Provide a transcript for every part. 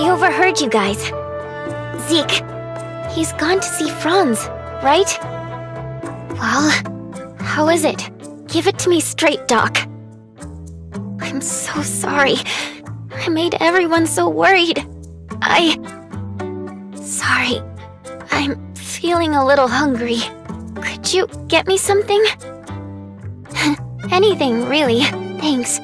I overheard you guys. Zeke, he's gone to see Franz, right? Well, how is it? Give it to me straight, Doc. I'm so sorry. I made everyone so worried. Sorry. I'm feeling a little hungry. Could you get me something? Anything, really. Thanks.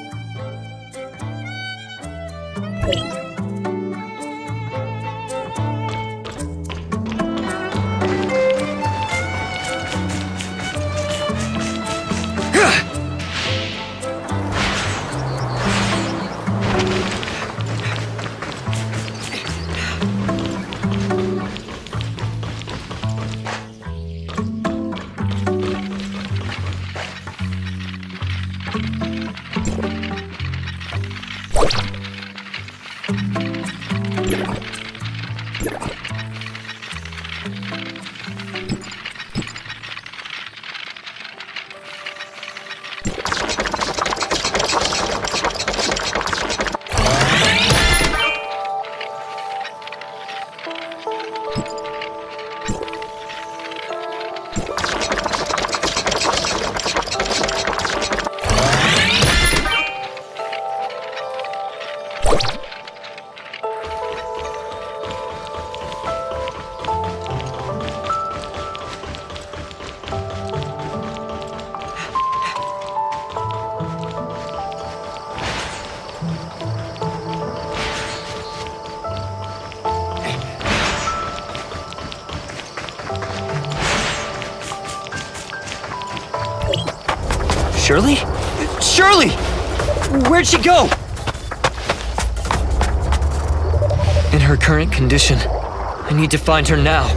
Shirley? Shirley! Where'd she go? In her current condition, I need to find her now.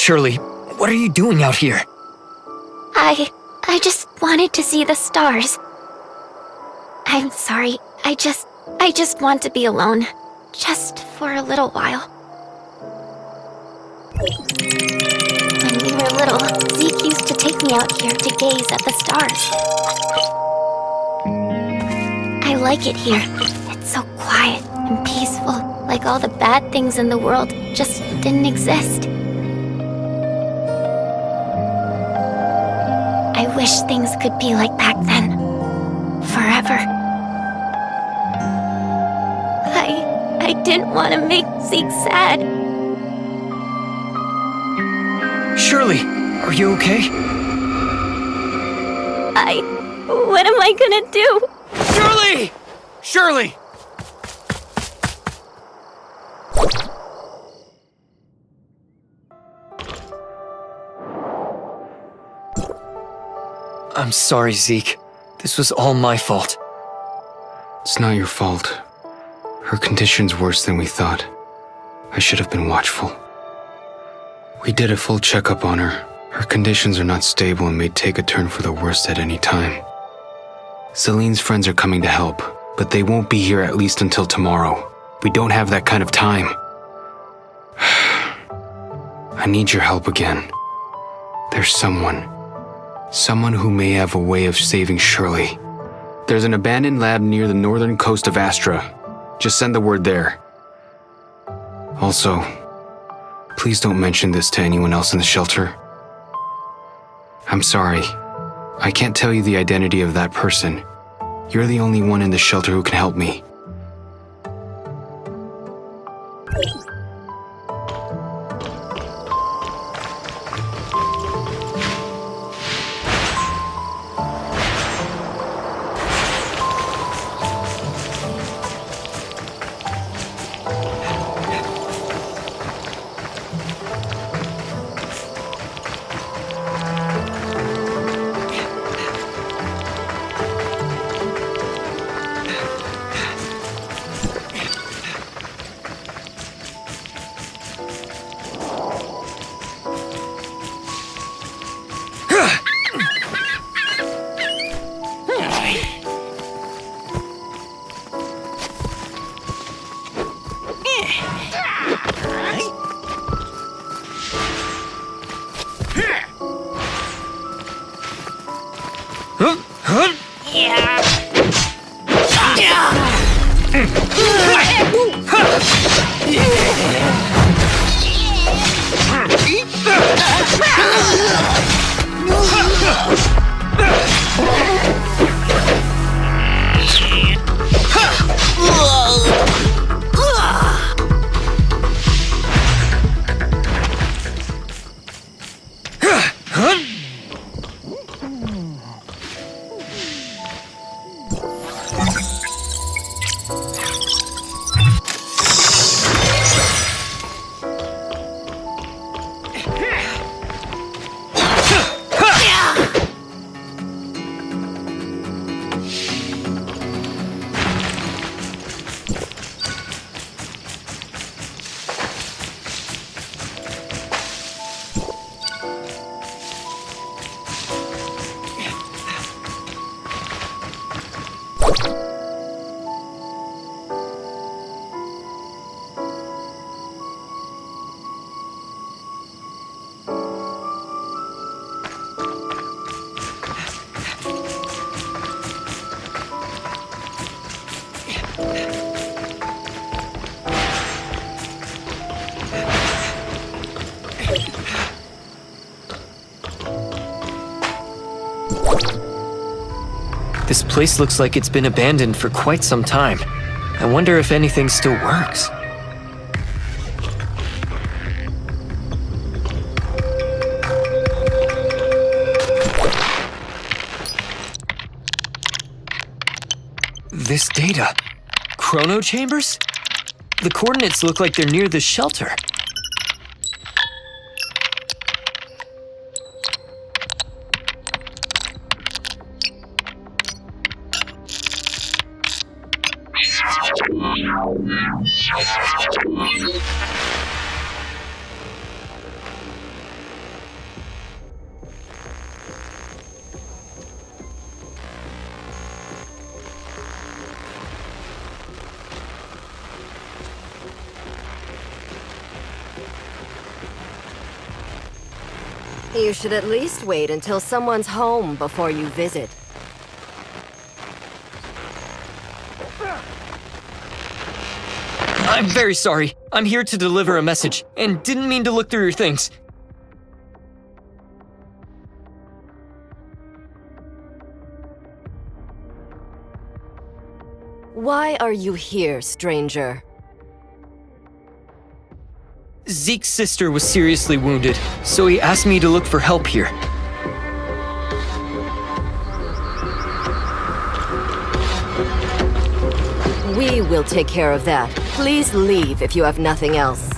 Shirley, what are you doing out here? I just wanted to see the stars. I'm sorry. I just want to be alone. Just for a little while. When we were little, Zeke used to take me out here to gaze at the stars. I like it here. It's so quiet and peaceful, like all the bad things in the world just didn't exist. I wish things could be like back then. Forever. I didn't want to make Zeke sad. Shirley, are you okay? What am I gonna do? Shirley! Shirley! I'm sorry, Zeke. This was all my fault. It's not your fault. Her condition's worse than we thought. I should have been watchful. We did a full checkup on her. Her conditions are not stable and may take a turn for the worst at any time. Celine's friends are coming to help, but they won't be here at least until tomorrow. We don't have that kind of time. I need your help again. There's someone who may have a way of saving Shirley. There's an abandoned lab near the northern coast of Astra. Just send the word there. Also, Please don't mention this to anyone else in the shelter. I'm sorry. I can't tell you the identity of that person. You're the only one in the shelter who can help me. This place looks like it's been abandoned for quite some time. I wonder if anything still works. This data. Chrono chambers? The coordinates look like they're near the shelter. You should at least wait until someone's home before you visit. I'm very sorry. I'm here to deliver a message, and didn't mean to look through your things. Why are you here, stranger? Zeke's sister was seriously wounded, so he asked me to look for help here. We will take care of that. Please leave if you have nothing else.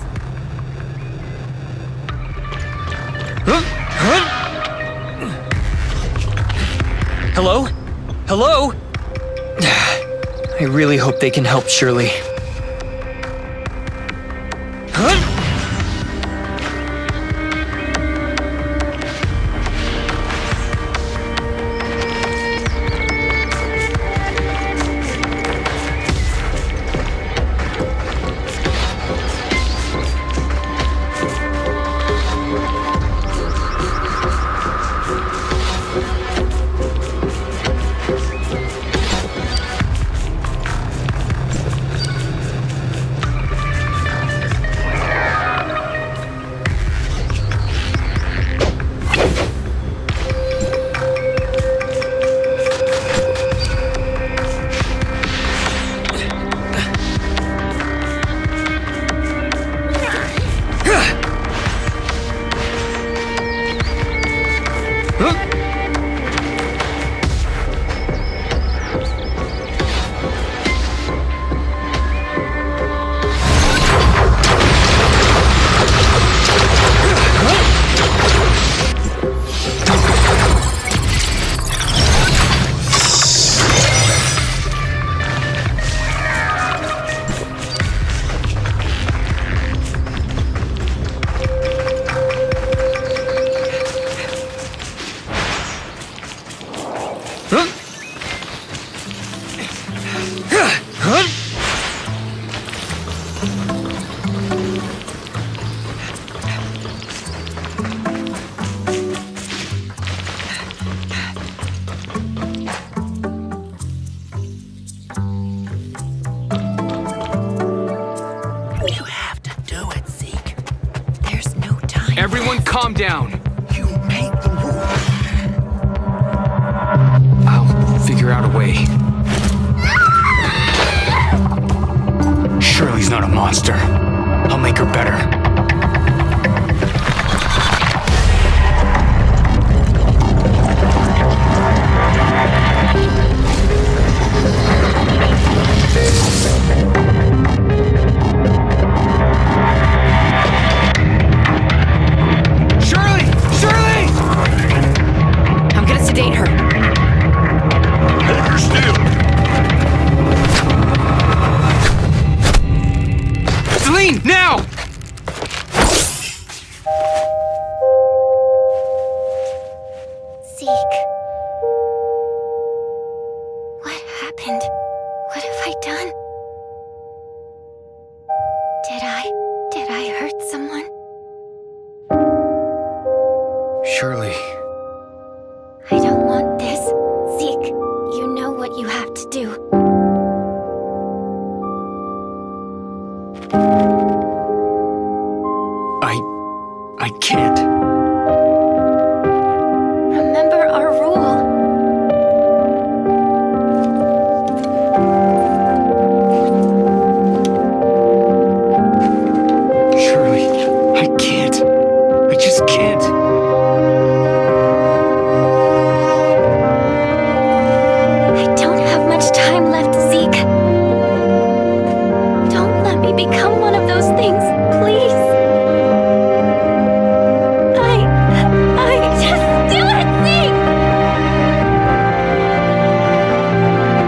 Hello? Hello? I really hope they can help Shirley. Everyone calm down. You made the rules. I'll figure out a way. Shirley's not a monster. I'll make her better. Sedate her. Hold her still. Celine, now! Zeke. What happened? What have I done? Did I hurt someone? Shirley. I don't want this. Zeke, you know what you have to do. I can't. Remember our rule. Shirley, I can't. I just can't. I don't have much time left, Zeke. Don't let me become one of those things, please. Just do it, Zeke!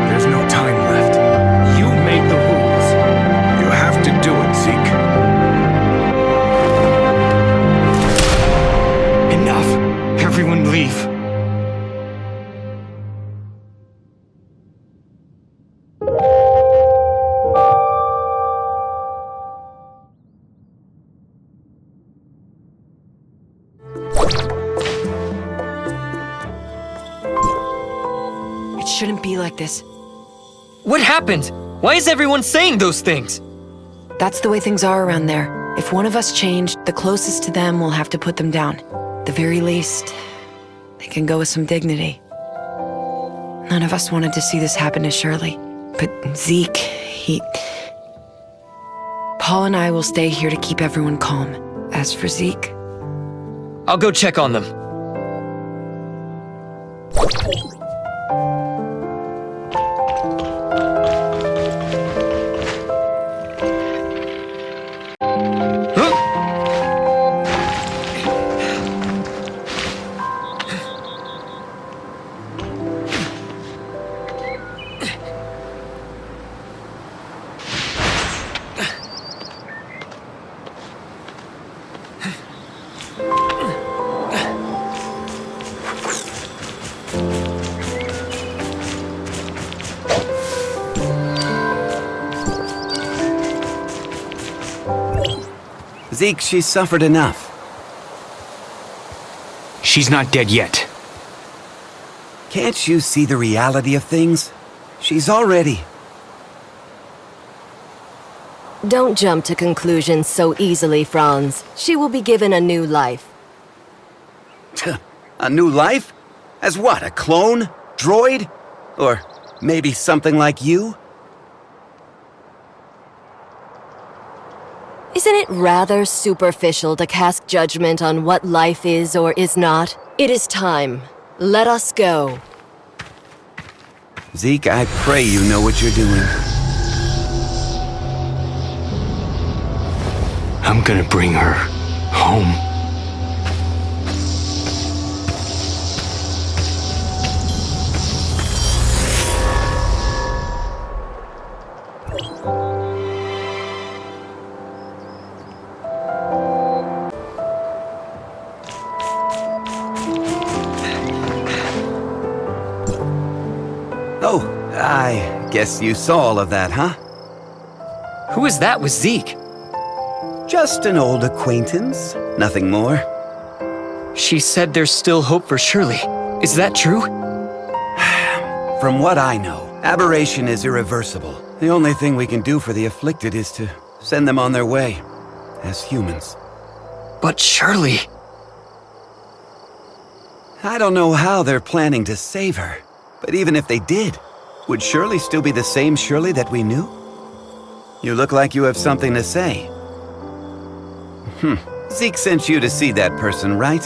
There's no time left. You made the rules. You have to do it, Zeke. Enough. Everyone leave. It shouldn't be like this. What happened? Why is everyone saying those things? That's the way things are around there. If one of us changed, the closest to them will have to put them down. At the very least, they can go with some dignity. None of us wanted to see this happen to Shirley. But Zeke, Paul and I will stay here to keep everyone calm. As for Zeke... I'll go check on them. Zeke, she's suffered enough. She's not dead yet. Can't you see the reality of things? She's already... Don't jump to conclusions so easily, Franz. She will be given a new life. A new life? As what, a clone? Droid? Or maybe something like you? Isn't it rather superficial to cast judgment on what life is or is not? It is time. Let us go. Zeke, I pray you know what you're doing. I'm gonna bring her home. Oh, I guess you saw all of that, huh? Who is that with Zeke? Just an old acquaintance, nothing more. She said there's still hope for Shirley. Is that true? From what I know, aberration is irreversible. The only thing we can do for the afflicted is to send them on their way, as humans. But Shirley... I don't know how they're planning to save her, but even if they did, would Shirley still be the same Shirley that we knew? You look like you have something to say. Zeke sent you to see that person, right?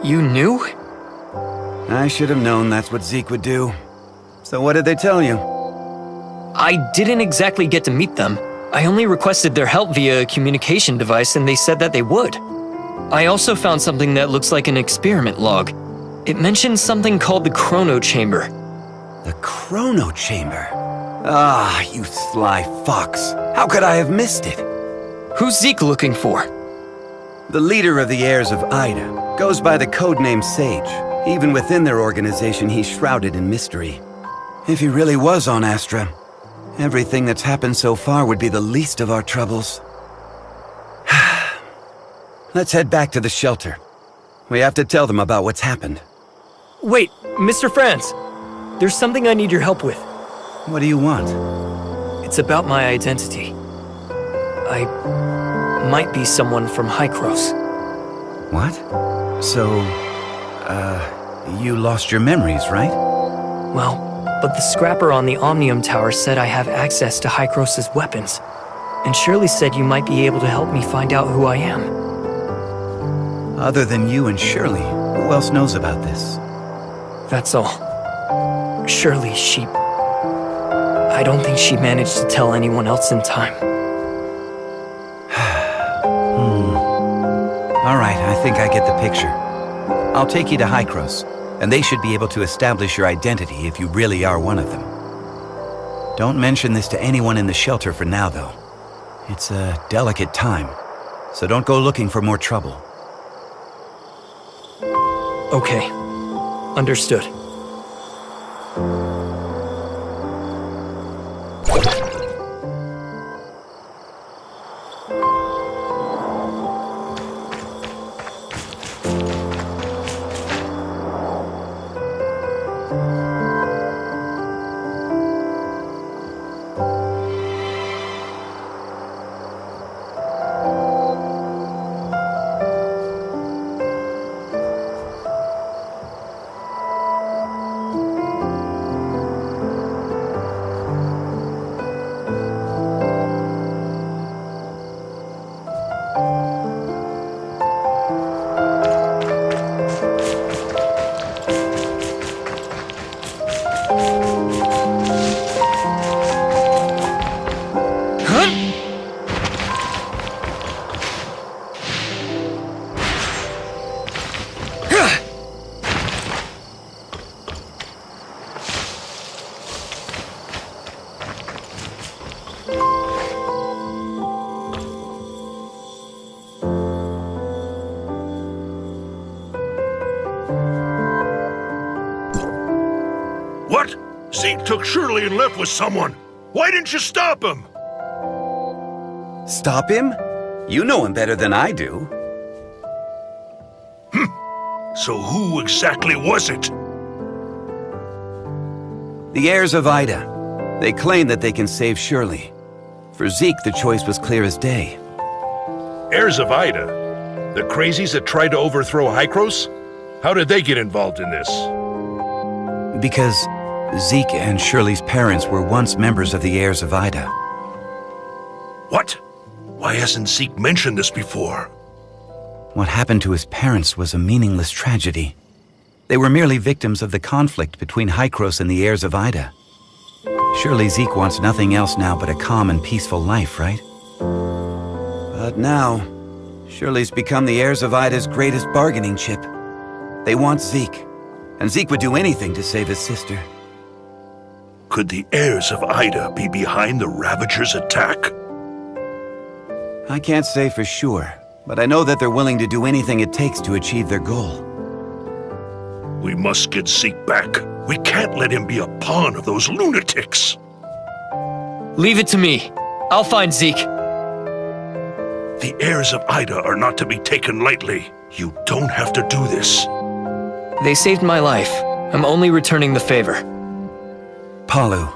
You knew? I should have known that's what Zeke would do. So what did they tell you? I didn't exactly get to meet them. I only requested their help via a communication device and they said that they would. I also found something that looks like an experiment log. It mentions something called the Chrono Chamber. The Chrono Chamber? Ah, you sly fox. How could I have missed it? Who's Zeke looking for? The leader of the heirs of Ida goes by the codename Sage. Even within their organization, he's shrouded in mystery. If he really was on Astra, everything that's happened so far would be the least of our troubles. Let's head back to the shelter. We have to tell them about what's happened. Wait, Mr. Franz. There's something I need your help with. What do you want? It's about my identity. I might be someone from Hycross. What? So, you lost your memories, right? Well, but the scrapper on the Omnium Tower said I have access to Hycross's weapons. And Shirley said you might be able to help me find out who I am. Other than you and Shirley, who else knows about this? That's all. Shirley, I don't think she managed to tell anyone else in time. All right, I think I get the picture. I'll take you to Hycross, and they should be able to establish your identity if you really are one of them. Don't mention this to anyone in the shelter for now, though. It's a delicate time, so don't go looking for more trouble. Okay. Understood. What? Zeke took Shirley and left with someone. Why didn't you stop him? Stop him? You know him better than I do. So who exactly was it? The heirs of Ida. They claim that they can save Shirley. For Zeke, the choice was clear as day. Heirs of Ida? The crazies that tried to overthrow Hycross? How did they get involved in this? Because Zeke and Shirley's parents were once members of the heirs of Ida. What? Why hasn't Zeke mentioned this before? What happened to his parents was a meaningless tragedy. They were merely victims of the conflict between Hycross and the heirs of Ida. Surely Zeke wants nothing else now but a calm and peaceful life, right? But now, Shirley's become the heirs of Ida's greatest bargaining chip. They want Zeke, and Zeke would do anything to save his sister. Could the heirs of Ida be behind the Ravagers' attack? I can't say for sure, but I know that they're willing to do anything it takes to achieve their goal. We must get Zeke back. We can't let him be a pawn of those lunatics. Leave it to me. I'll find Zeke. The heirs of Ida are not to be taken lightly. You don't have to do this. They saved my life. I'm only returning the favor. Palu,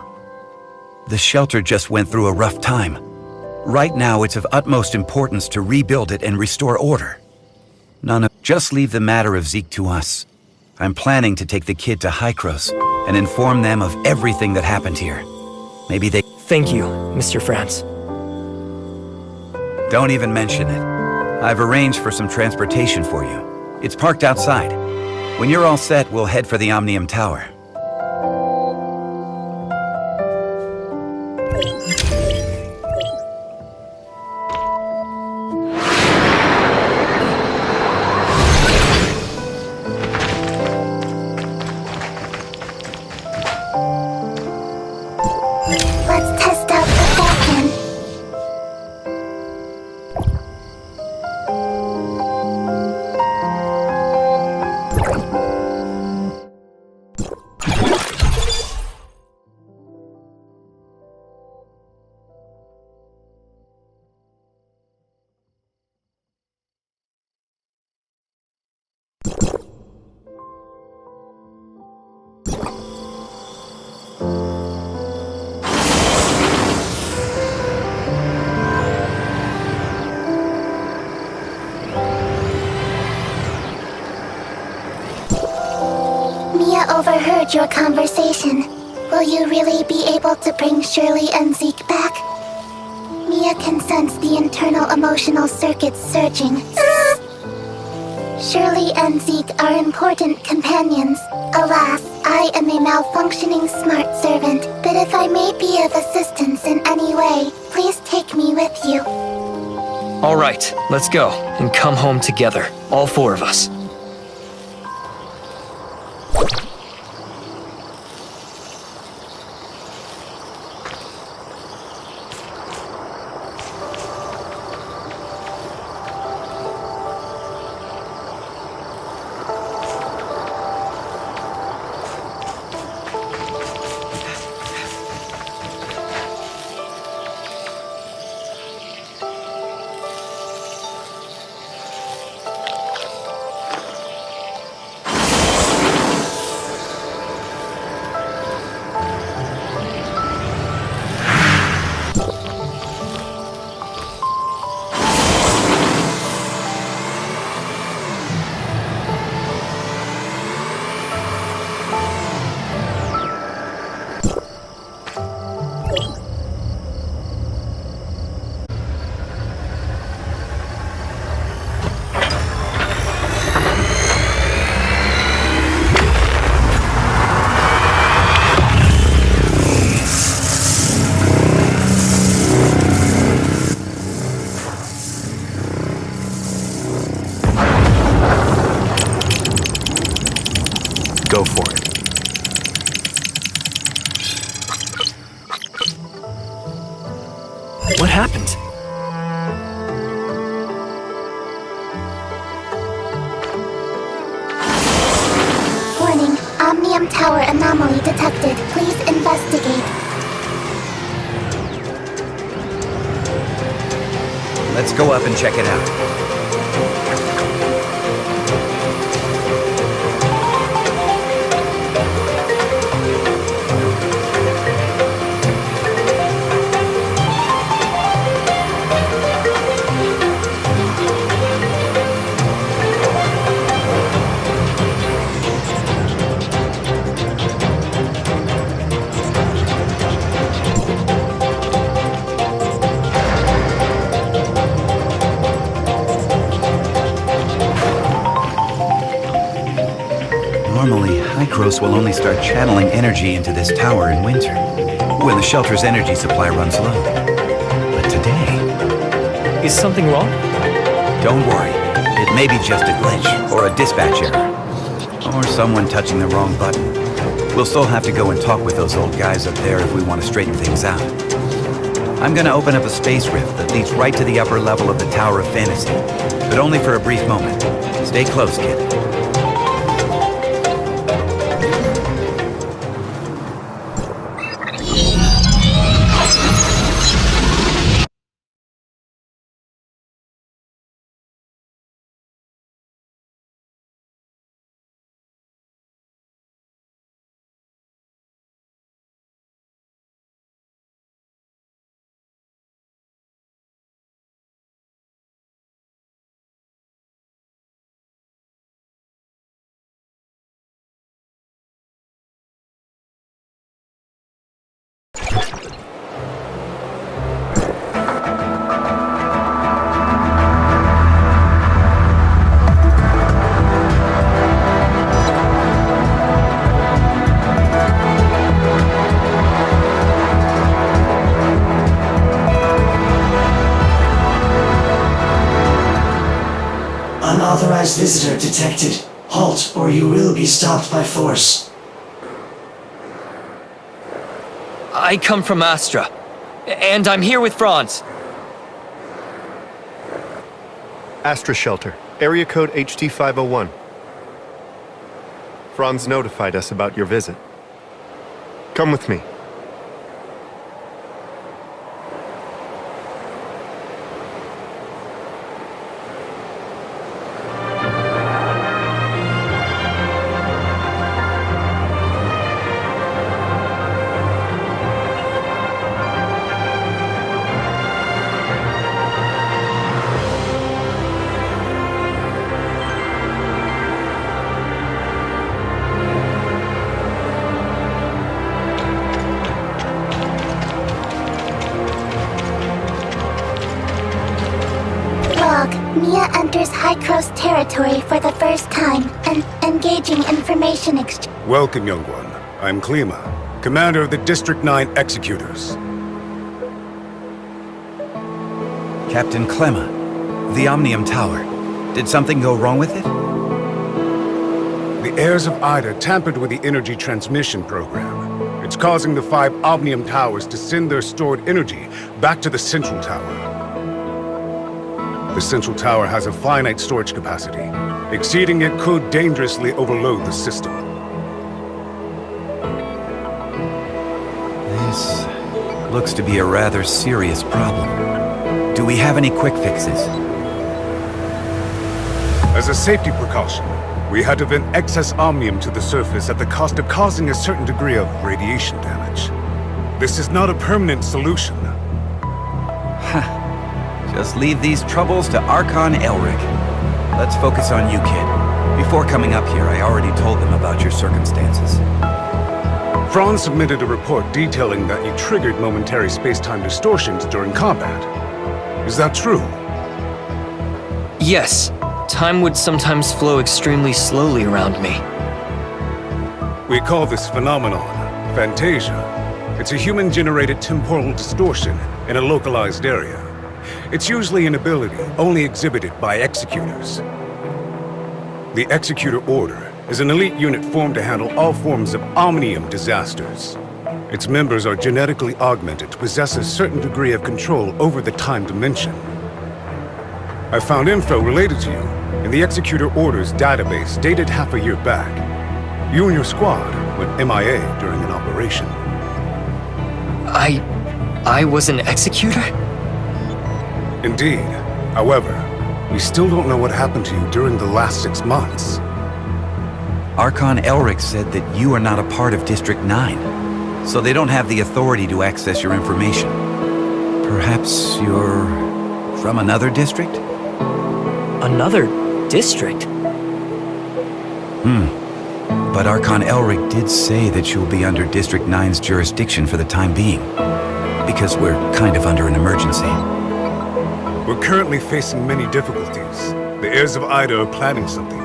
the shelter just went through a rough time. Right now, it's of utmost importance to rebuild it and restore order. Just leave the matter of Zeke to us. I'm planning to take the kid to Hykros and inform them of everything that happened here. Maybe they... Thank you, Mr. Franz. Don't even mention it. I've arranged for some transportation for you. It's parked outside. When you're all set, we'll head for the Omnium Tower. Let's test out the Falcon. Mia overheard your conversation. Will you really be able to bring Shirley and Zeke back? Mia can sense the internal emotional circuits surging. Shirley and Zeke are important companions. Alas, I am a malfunctioning smart servant, but if I may be of assistance in any way, please take me with you. All right, let's go and come home together, all four of us. Go for it. What happened? Warning, Omnium Tower anomaly detected. Please investigate. Let's go up and check it out. Normally, Hykros will only start channeling energy into this tower in winter, when the shelter's energy supply runs low. But today... Is something wrong? Don't worry. It may be just a glitch, or a dispatch error. Or someone touching the wrong button. We'll still have to go and talk with those old guys up there if we want to straighten things out. I'm gonna open up a space rift that leads right to the upper level of the Tower of Fantasy. But only for a brief moment. Stay close, kid. Unauthorized visitor detected. Halt, or you will be stopped by force. I come from Astra, and I'm here with Franz. Astra Shelter, area code HT501. Franz notified us about your visit. Come with me. Log, Mia enters Hykros territory for the first time and engaging information exchange. Welcome, young one. I'm Klima, commander of the District 9 Executors. Captain Clemma, the Omnium Tower. Did something go wrong with it? The heirs of Ida tampered with the energy transmission program. It's causing the 5 Omnium Towers to send their stored energy back to the Central Tower. The Central Tower has a finite storage capacity. Exceeding it could dangerously overload the system. This looks to be a rather serious problem. Do we have any quick fixes? As a safety precaution, we had to vent excess omnium to the surface at the cost of causing a certain degree of radiation damage. This is not a permanent solution. Just leave these troubles to Archon Elric. Let's focus on you, kid. Before coming up here, I already told them about your circumstances. Franz submitted a report detailing that you triggered momentary space-time distortions during combat. Is that true? Yes, time would sometimes flow extremely slowly around me. We call this phenomenon Phantasia. It's a human-generated temporal distortion in a localized area. It's usually an ability only exhibited by Executors. The Executor Order is an elite unit formed to handle all forms of omnium disasters. Its members are genetically augmented to possess a certain degree of control over the time dimension. I found info related to you in the Executor Order's database dated half a year back. You and your squad went MIA during an operation. I was an executor? Indeed. However, we still don't know what happened to you during the last 6 months. Archon Elric said that you are not a part of District 9, so they don't have the authority to access your information. Perhaps you're from another district? Another district? But Archon Elric did say that you'll be under District 9's jurisdiction for the time being, because we're kind of under an emergency. We're currently facing many difficulties. The heirs of Ida are planning something,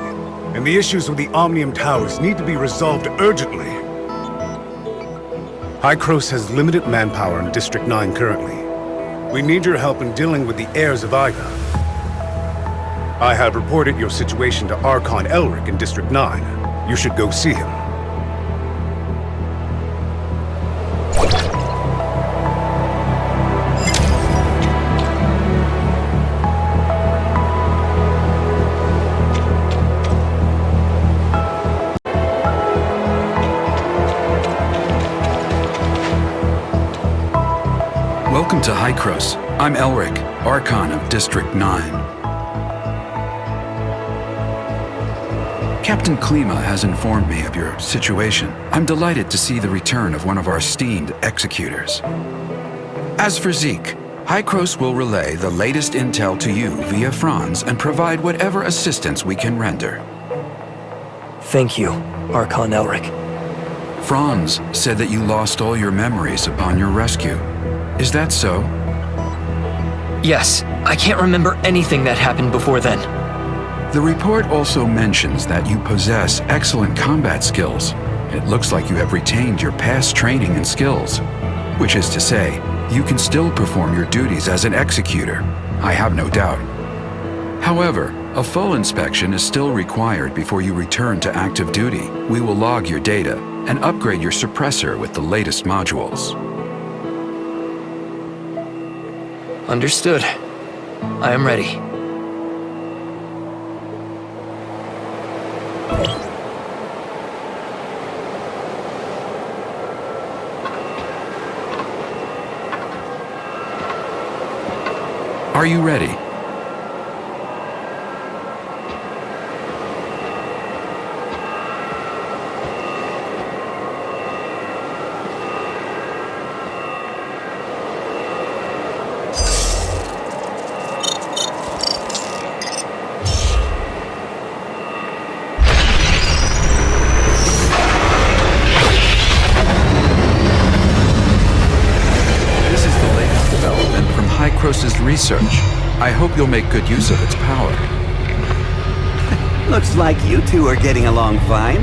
and the issues with the Omnium Towers need to be resolved urgently. Hykros has limited manpower in District 9 currently. We need your help in dealing with the heirs of Ida. I have reported your situation to Archon Elric in District 9. You should go see him. Welcome to Hykros. I'm Elric, Archon of District 9. Captain Klima has informed me of your situation. I'm delighted to see the return of one of our esteemed executors. As for Zeke, Hykros will relay the latest intel to you via Franz and provide whatever assistance we can render. Thank you, Archon Elric. Franz said that you lost all your memories upon your rescue. Is that so? Yes, I can't remember anything that happened before then. The report also mentions that you possess excellent combat skills. It looks like you have retained your past training and skills, which is to say, you can still perform your duties as an executor. I have no doubt. However, a full inspection is still required before you return to active duty. We will log your data and upgrade your suppressor with the latest modules. Understood. I am ready. Are you ready? Hycrose's research. I hope you'll make good use of its power. Looks like you two are getting along fine.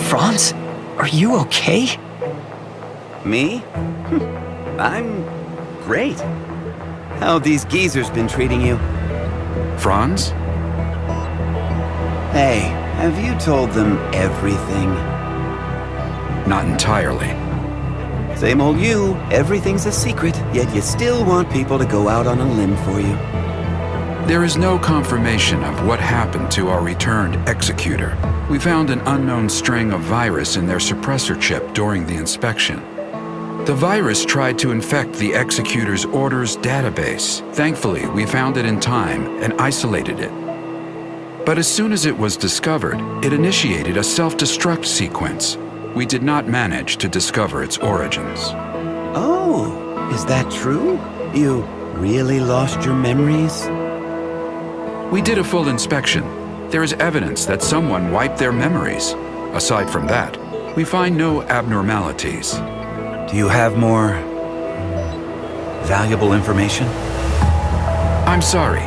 Franz, are you okay? Me? I'm great. How have these geezers been treating you? Franz? Hey, have you told them everything? Not entirely. Same old you. Everything's a secret, yet you still want people to go out on a limb for you. There is no confirmation of what happened to our returned executor. We found an unknown string of virus in their suppressor chip during the inspection. The virus tried to infect the executor's orders database. Thankfully, we found it in time and isolated it. But as soon as it was discovered, it initiated a self-destruct sequence. We did not manage to discover its origins. Oh, is that true? You really lost your memories? We did a full inspection. There is evidence that someone wiped their memories. Aside from that, we find no abnormalities. Do you have more valuable information? I'm sorry.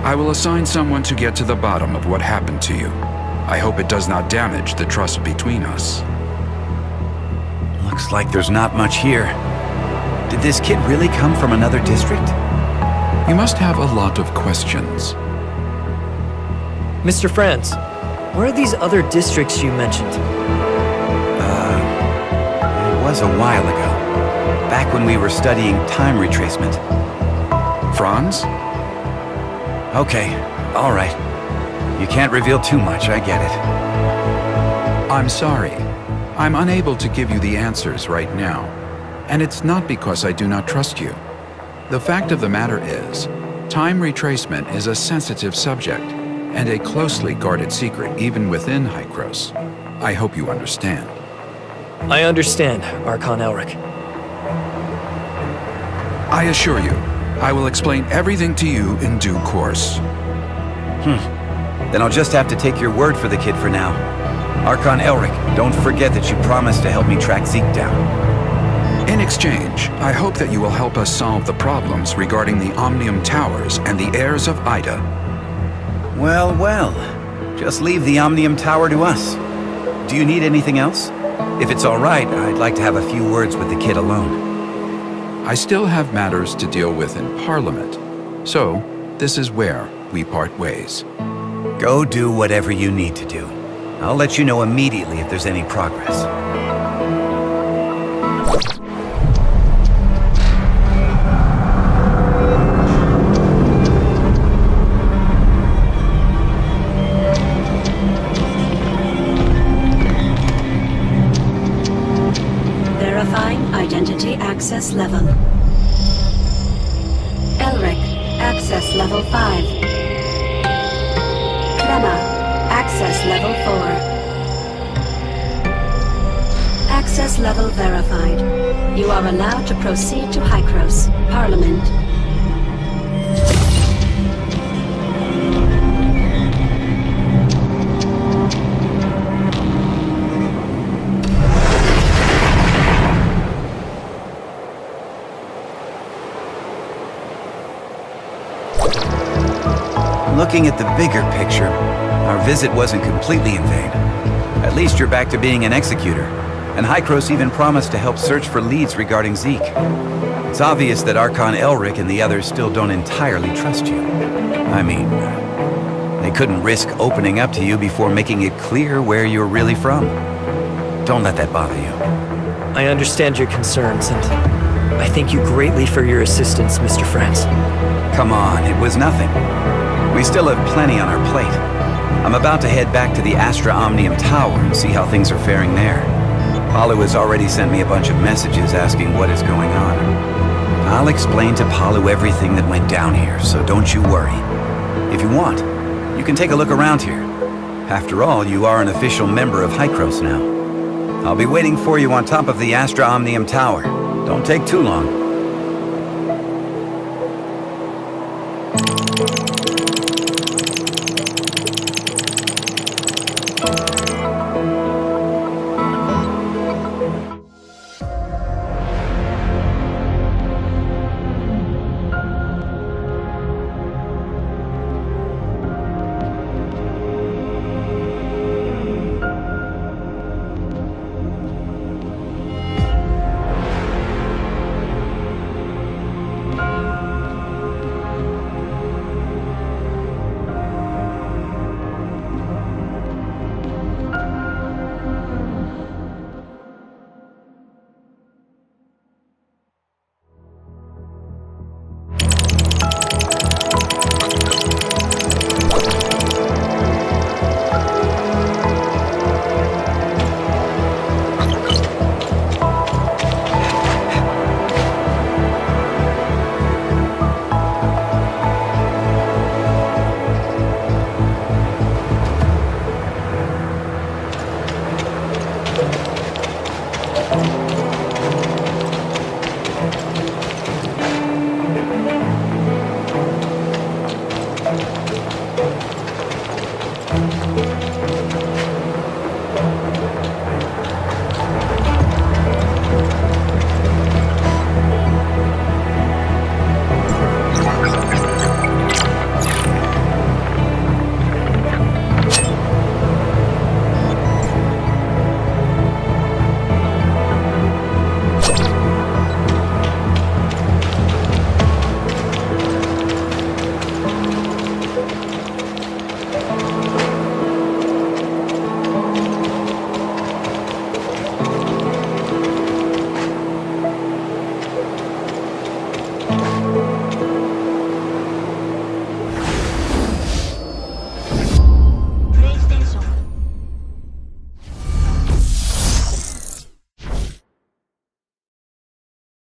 I will assign someone to get to the bottom of what happened to you. I hope it does not damage the trust between us. Looks like there's not much here. Did this kid really come from another district? You must have a lot of questions. Mr. Franz, where are these other districts you mentioned? It was a while ago. Back when we were studying time retracement. Franz? Okay, all right. You can't reveal too much, I get it. I'm sorry. I'm unable to give you the answers right now. And it's not because I do not trust you. The fact of the matter is, time retracement is a sensitive subject, and a closely guarded secret even within Hycros. I hope you understand. I understand, Archon Elric. I assure you, I will explain everything to you in due course. Then I'll just have to take your word for the kid for now. Archon Elric, don't forget that you promised to help me track Zeke down. In exchange, I hope that you will help us solve the problems regarding the Omnium Towers and the heirs of Ida. Well, well. Just leave the Omnium Tower to us. Do you need anything else? If it's all right, I'd like to have a few words with the kid alone. I still have matters to deal with in Parliament, so this is where we part ways. Go do whatever you need to do. I'll let you know immediately if there's any progress. Verifying identity access level. Elric, access level 5. Clemma, access level 4. Access level verified. You are allowed to proceed to Hycros, Parliament. Looking at the bigger picture, our visit wasn't completely in vain. At least you're back to being an executor, and Hykros even promised to help search for leads regarding Zeke. It's obvious that Archon Elric and the others still don't entirely trust you. I mean, they couldn't risk opening up to you before making it clear where you're really from. Don't let that bother you. I understand your concerns, and I thank you greatly for your assistance, Mr. Franz. Come on, it was nothing. We still have plenty on our plate. I'm about to head back to the Astra Omnium Tower and see how things are faring there. Palu has already sent me a bunch of messages asking what is going on. I'll explain to Palu everything that went down here, so don't you worry. If you want, you can take a look around here. After all, you are an official member of Hykros now. I'll be waiting for you on top of the Astra Omnium Tower. Don't take too long.